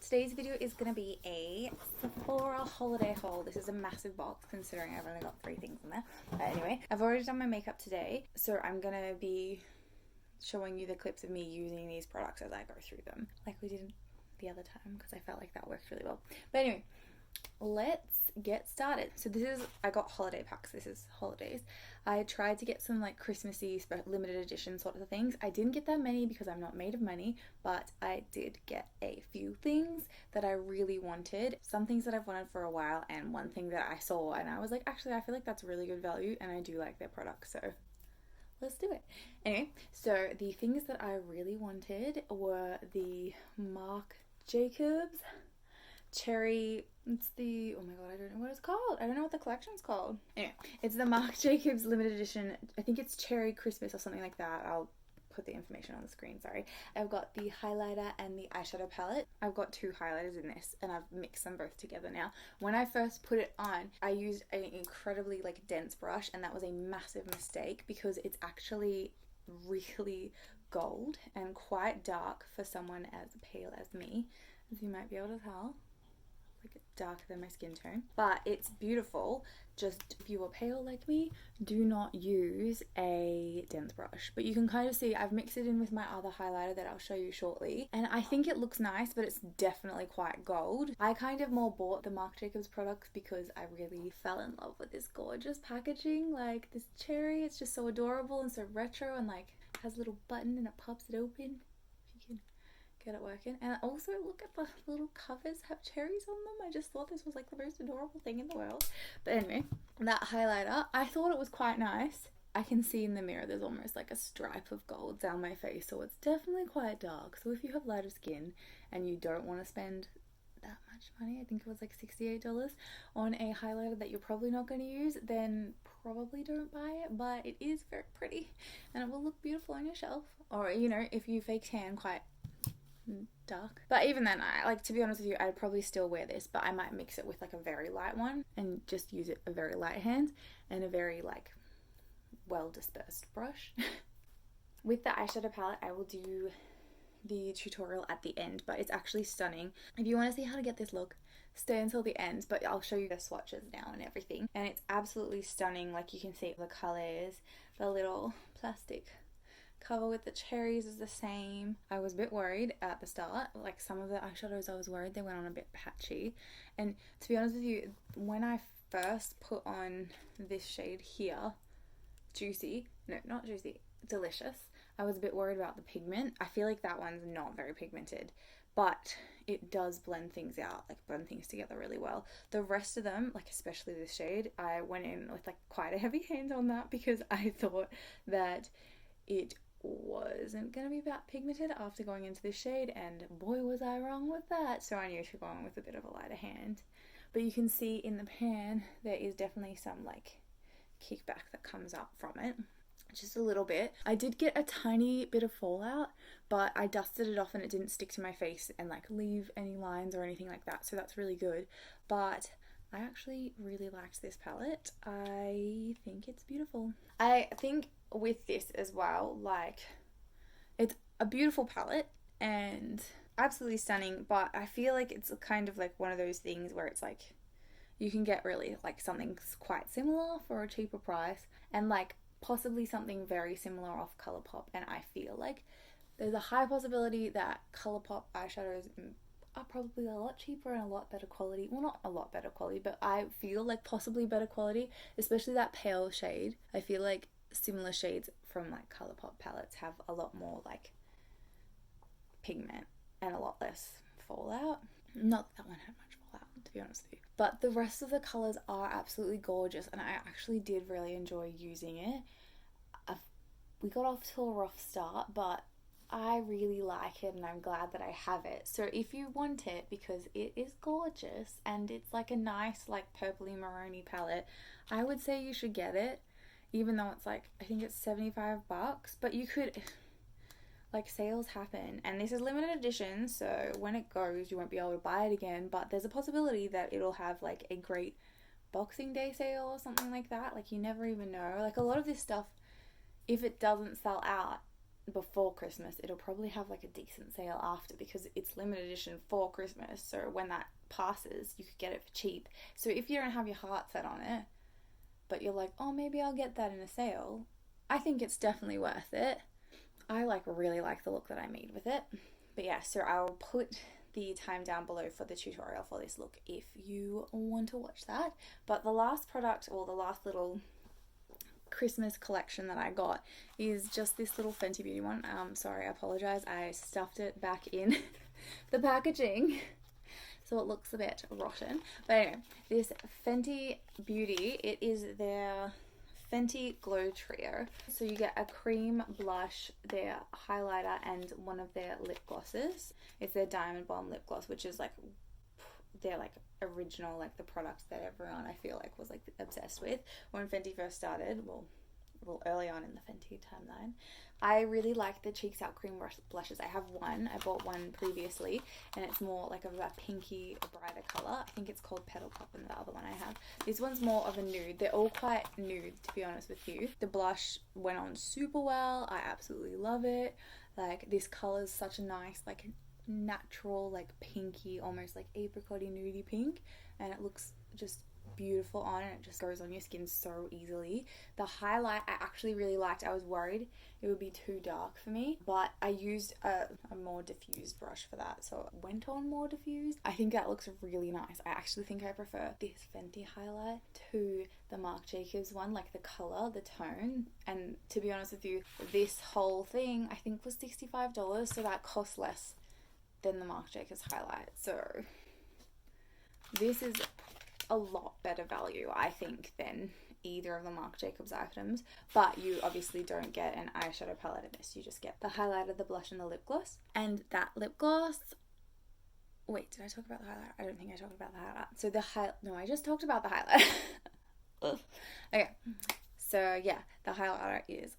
Today's video is going to be a Sephora holiday haul. This is a massive box considering I've only got 3 things in there. But anyway, I've already done my makeup today, so I'm going to be showing you the clips of me using these products as I go through them, like we did the other time, because I felt like that worked really well. But anyway, let's get started. So this is, I got holiday packs. This is holidays. I tried to get some like Christmassy limited edition sort of things. I didn't get that many because I'm not made of money, but I did get a few things that I really wanted. Some things that I've wanted for a while, and one thing that I saw and I was like, actually I feel like that's really good value and I do like their products, so let's do it. Anyway, so the things that I really wanted were the Marc Jacobs it's the, oh my god, I don't know what it's called. I don't know what the collection's called. Anyway, it's the Marc Jacobs limited edition. I think it's Cherry Christmas or something like that. I'll put the information on the screen, sorry. I've got the highlighter and the eyeshadow palette. I've got 2 highlighters in this and I've mixed them both together now. When I first put it on, I used an incredibly like dense brush, and that was a massive mistake because it's actually really gold and quite dark for someone as pale as me, as you might be able to tell. Like darker than my skin tone, but it's beautiful. Just if you are pale like me, do not use a dense brush. But you can kind of see I've mixed it in with my other highlighter that I'll show you shortly, and I think it looks nice, but it's definitely quite gold. I kind of more bought the Marc Jacobs products because I really fell in love with this gorgeous packaging. Like this cherry, it's just so adorable and so retro, and like has a little button and it pops it open. Get it working. And also look at the little covers have cherries on them. I just thought this was like the most adorable thing in the world. But anyway, that highlighter, I thought it was quite nice. I can see in the mirror there's almost like a stripe of gold down my face, so it's definitely quite dark. So if you have lighter skin and you don't want to spend that much money, I think it was like $68 on a highlighter that you're probably not going to use, then probably don't buy it. But it is very pretty and it will look beautiful on your shelf, or you know, if you fake tan quite dark. But even then, I like, to be honest with you, I'd probably still wear this, but I might mix it with like a very light one and just use it a very light hand and a very like well dispersed brush. With the eyeshadow palette, I will do the tutorial at the end, but it's actually stunning. If you want to see how to get this look, stay until the end, but I'll show you the swatches now and everything, and it's absolutely stunning. Like you can see the colors, the little plastic cover with the cherries is the same. I was a bit worried at the start, like some of the eyeshadows I was worried they went on a bit patchy, and to be honest with you, when I first put on this shade here, Delicious, I was a bit worried about the pigment. I feel like that one's not very pigmented, but it does blend things out, like blend things together really well. The rest of them, like especially this shade, I went in with like quite a heavy hand on that because I thought that it wasn't going to be that pigmented after going into this shade, and boy was I wrong with that. So I knew to go on with a bit of a lighter hand. But you can see in the pan there is definitely some like kickback that comes up from it, just a little bit. I did get a tiny bit of fallout, but I dusted it off and it didn't stick to my face and like leave any lines or anything like that, so that's really good. But I actually really liked this palette. I think it's beautiful. I think with this as well, like it's a beautiful palette and absolutely stunning, but I feel like it's kind of like one of those things where it's like you can get really like something quite similar for a cheaper price, and like possibly something very similar off Colourpop, and I feel like there's a high possibility that Colourpop eyeshadows are probably a lot cheaper and a lot better quality. Well, not a lot better quality, but I feel like possibly better quality, especially that pale shade. I feel like similar shades from like Colourpop palettes have a lot more like pigment and a lot less fallout. Not that one had much fallout, to be honest with you. But the rest of the colours are absolutely gorgeous, and I actually did really enjoy using it. We got off to a rough start, but I really like it and I'm glad that I have it. So if you want it, because it is gorgeous and it's like a nice like purpley maroony palette, I would say you should get it, even though it's like, I think it's $75, but you could, like sales happen and this is limited edition, so when it goes you won't be able to buy it again, but there's a possibility that it'll have like a great Boxing Day sale or something like that. Like you never even know. Like a lot of this stuff, if it doesn't sell out, before Christmas, it'll probably have like a decent sale after, because it's limited edition for Christmas. So when that passes, you could get it for cheap. So if you don't have your heart set on it, but you're like, oh, maybe I'll get that in a sale, I think it's definitely worth it. I really like the look that I made with it. But yeah, so I'll put the time down below for the tutorial for this look if you want to watch that. But the last product, or the last little Christmas collection that I got, is just this little Fenty Beauty one. Sorry, I apologize, I stuffed it back in the packaging, so it looks a bit rotten. But anyway, this Fenty Beauty, it is their Fenty Glow Trio. So you get a cream blush, their highlighter, and one of their lip glosses. It's their Diamond Bomb lip gloss, which is like their like original, like the product that everyone I feel like was like obsessed with when Fenty first started. Well, early on in the Fenty timeline. I really like the Cheeks Out cream blushes. I have one. I bought one previously, and it's more like of a pinky, brighter color. I think it's called Petal Pop, and the other one I have. This one's more of a nude. They're all quite nude, to be honest with you. The blush went on super well. I absolutely love it. Like, this color is such a nice, like, natural, like, pinky, almost like apricot-y nudie pink, and it looks just beautiful on, and it just goes on your skin so easily. The highlight I actually really liked. I was worried it would be too dark for me, but I used a more diffused brush for that, so it went on more diffused. I think that looks really nice. I actually think I prefer this Fenty highlight to the Marc Jacobs one, like the color, the tone. And to be honest with you, this whole thing I think was $65, so that costs less than the Marc Jacobs highlight. So this is a lot better value, I think, than either of the Marc Jacobs items. But you obviously don't get an eyeshadow palette in this. You just get the highlighter, the blush, and the lip gloss. And that lip gloss... Wait, did I talk about the highlighter? I don't think I talked about the highlighter. So No, I just talked about the highlighter. Okay. So yeah, the highlighter is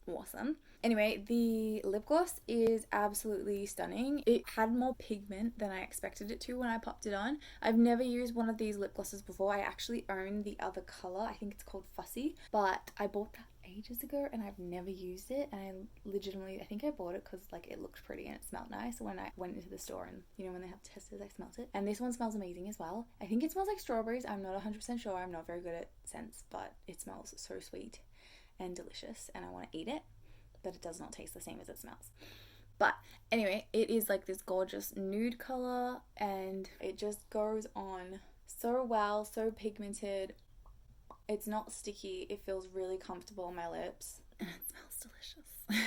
awesome. Anyway, the lip gloss is absolutely stunning. It had more pigment than I expected it to when I popped it on. I've never used one of these lip glosses before. I actually own the other color. I think it's called Fussy, but I bought that ages ago and I've never used it. And I think I bought it because like it looked pretty and it smelled nice. When I went into the store and you know when they have testers, I smelled it. And this one smells amazing as well. I think it smells like strawberries. I'm not 100% sure. I'm not very good at scents, but it smells so sweet and delicious and I want to eat it. But it does not taste the same as it smells. But anyway, it is like this gorgeous nude color and it just goes on so well, so pigmented. It's not sticky. It feels really comfortable on my lips. And it smells delicious.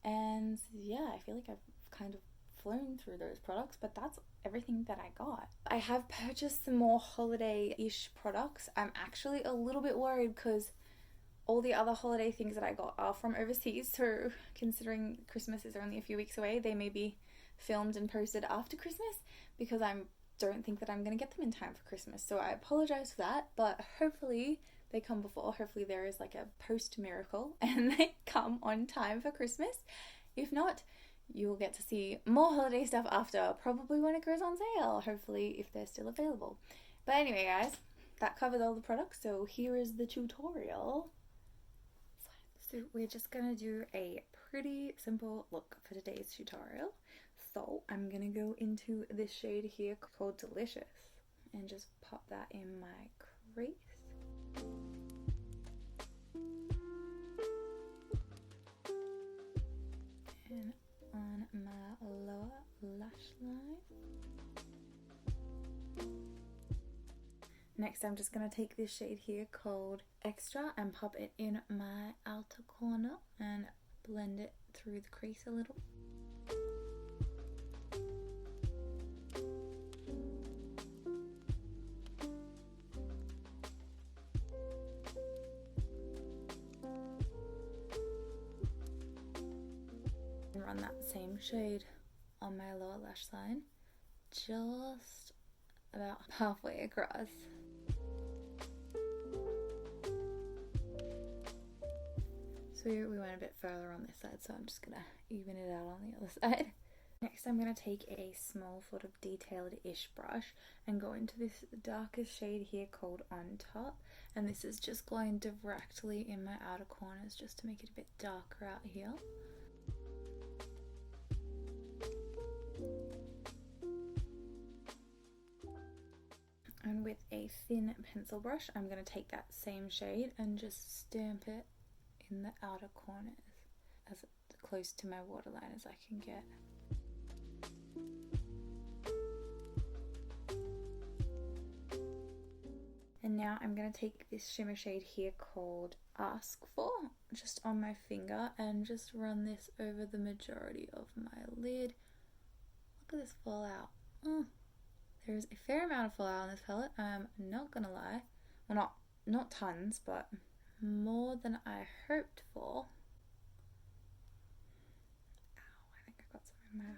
And yeah, I feel like I've kind of flown through those products, but that's everything that I got. I have purchased some more holiday-ish products. I'm actually a little bit worried because all the other holiday things that I got are from overseas, so considering Christmas is only a few weeks away, they may be filmed and posted after Christmas because I don't think that I'm going to get them in time for Christmas. So I apologize for that, but hopefully they come before. Hopefully there is like a post miracle and they come on time for Christmas. If not, you will get to see more holiday stuff after, probably when it goes on sale, hopefully if they're still available. But anyway guys, that covers all the products, so here is the tutorial. So we're just going to do a pretty simple look for today's tutorial. So I'm going to go into this shade here called Delicious and just pop that in my crease. And on my lower lash line. Next, I'm just going to take this shade here called Extra and pop it in my outer corner and blend it through the crease a little. And run that same shade on my lower lash line, just about halfway across. So we went a bit further on this side, so I'm just going to even it out on the other side. Next I'm going to take a small sort of detailed-ish brush and go into this darkest shade here called On Top. And this is just going directly in my outer corners just to make it a bit darker out here. And with a thin pencil brush, I'm going to take that same shade and just stamp it in the outer corners as close to my waterline as I can get. And now I'm going to take this shimmer shade here called Ask For, just on my finger, and just run this over the majority of my lid. Look at this fallout. Oh, there's a fair amount of fallout on this palette, I'm not going to lie. Well, not tons, but more than I hoped for. Ow, I think I got some in my eye.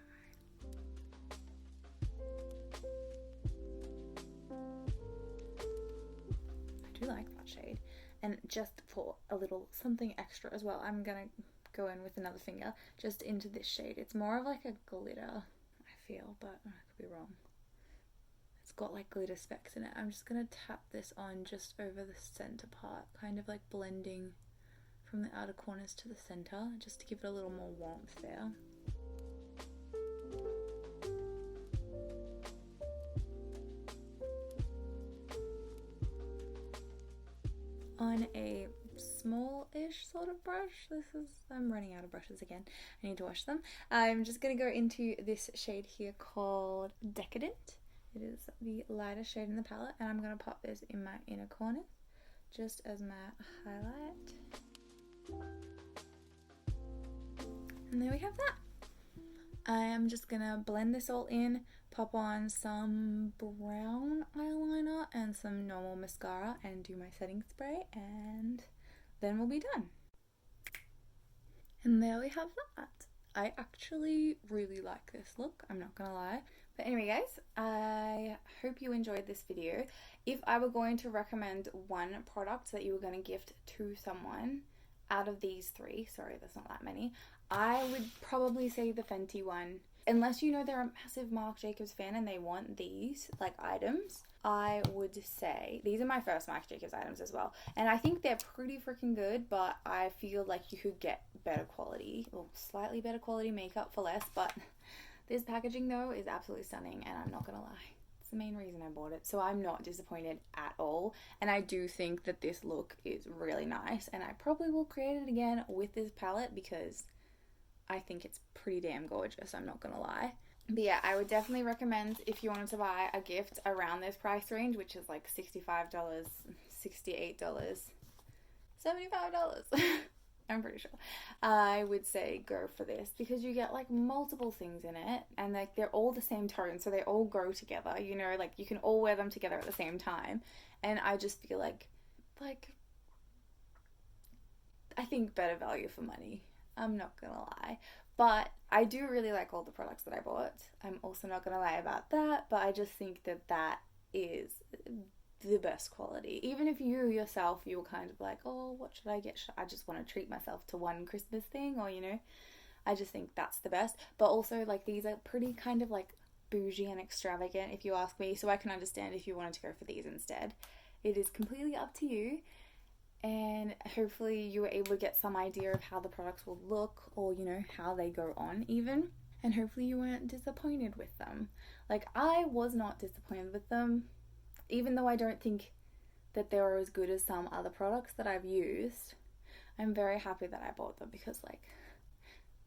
I do like that shade. And just for a little something extra as well, I'm gonna go in with another finger just into this shade. It's more of like a glitter, I feel, but I could be wrong. It's got like glitter specks in it. I'm just gonna tap this on just over the center part, kind of like blending from the outer corners to the center, just to give it a little more warmth there. On a small-ish sort of brush, I'm running out of brushes again, I need to wash them. I'm just going to go into this shade here called Decadent. It is the lighter shade in the palette, and I'm going to pop this in my inner corner just as my highlight. And there we have that. I am just going to blend this all in, pop on some brown eyeliner and some normal mascara and do my setting spray, and then we'll be done. And there we have that. I actually really like this look, I'm not gonna lie. But anyway guys, I hope you enjoyed this video. If I were going to recommend one product that you were going to gift to someone out of these three, sorry there's not that many, I would probably say the Fenty one. Unless you know they're a massive Marc Jacobs fan and they want these like items, I would say these are my first Marc Jacobs items as well, and I think they're pretty freaking good, but I feel like you could get better quality or slightly better quality makeup for less. But this packaging though is absolutely stunning, and I'm not gonna lie, it's the main reason I bought it, so I'm not disappointed at all. And I do think that this look is really nice, and I probably will create it again with this palette because I think it's pretty damn gorgeous, I'm not gonna lie. But yeah, I would definitely recommend if you wanted to buy a gift around this price range, which is like $65, $68, $75, I'm pretty sure, I would say go for this because you get like multiple things in it, and like they're all the same tone, so they all go together, you know, like you can all wear them together at the same time. And I just feel like I think better value for money, I'm not gonna lie. But I do really like all the products that I bought. I'm also not gonna lie about that, but I just think that that is the best quality. Even if you yourself, you were kind of like, oh, what should I get? I just want to treat myself to one Christmas thing, or you know, I just think that's the best. But also like these are pretty kind of like bougie and extravagant if you ask me, so I can understand if you wanted to go for these instead. It is completely up to you. And hopefully you were able to get some idea of how the products will look, or you know, how they go on even, and hopefully you weren't disappointed with them. Like I was not disappointed with them, even though I don't think that they were as good as some other products that I've used. I'm very happy that I bought them because like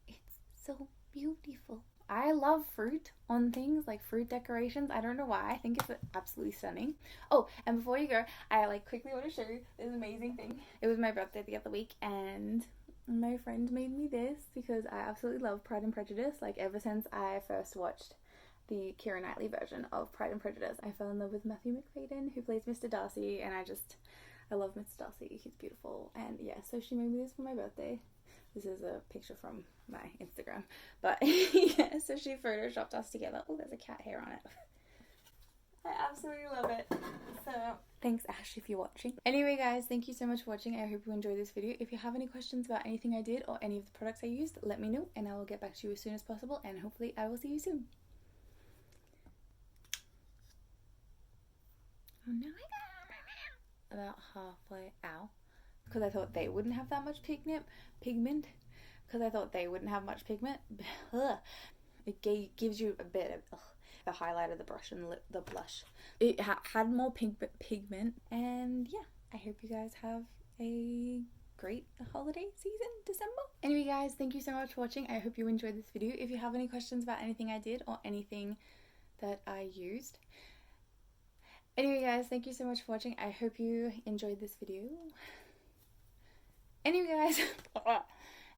it's so beautiful. I love fruit on things, like fruit decorations. I don't know why. I think it's absolutely stunning. Oh, and before you go, I like quickly want to show you this amazing thing. It was my birthday the other week, and my friend made me this because I absolutely love Pride and Prejudice. Like ever since I first watched the Keira Knightley version of Pride and Prejudice, I fell in love with Matthew McFadyen, who plays Mr. Darcy, and I love Mr. Darcy. He's beautiful. And yeah, so she made me this for my birthday. This is a picture from my Instagram. But yeah, so she photoshopped us together. Oh, there's a cat hair on it. I absolutely love it. So thanks, Ash, if you're watching. Anyway, guys, thank you so much for watching. I hope you enjoyed this video. If you have any questions about anything I did or any of the products I used, let me know and I will get back to you as soon as possible, and hopefully I will see you soon. Oh no, about halfway out. Because I thought they wouldn't have that much pigment. Because I thought they wouldn't have much pigment. It gives you a bit of the highlighter, the brush, and the blush. It had more pigment, and yeah, I hope you guys have a great holiday season, December. Anyway guys, thank you so much for watching. I hope you enjoyed this video. If you have any questions about anything I did or anything that I used. Anyway guys, thank you so much for watching. I hope you enjoyed this video. Anyway guys,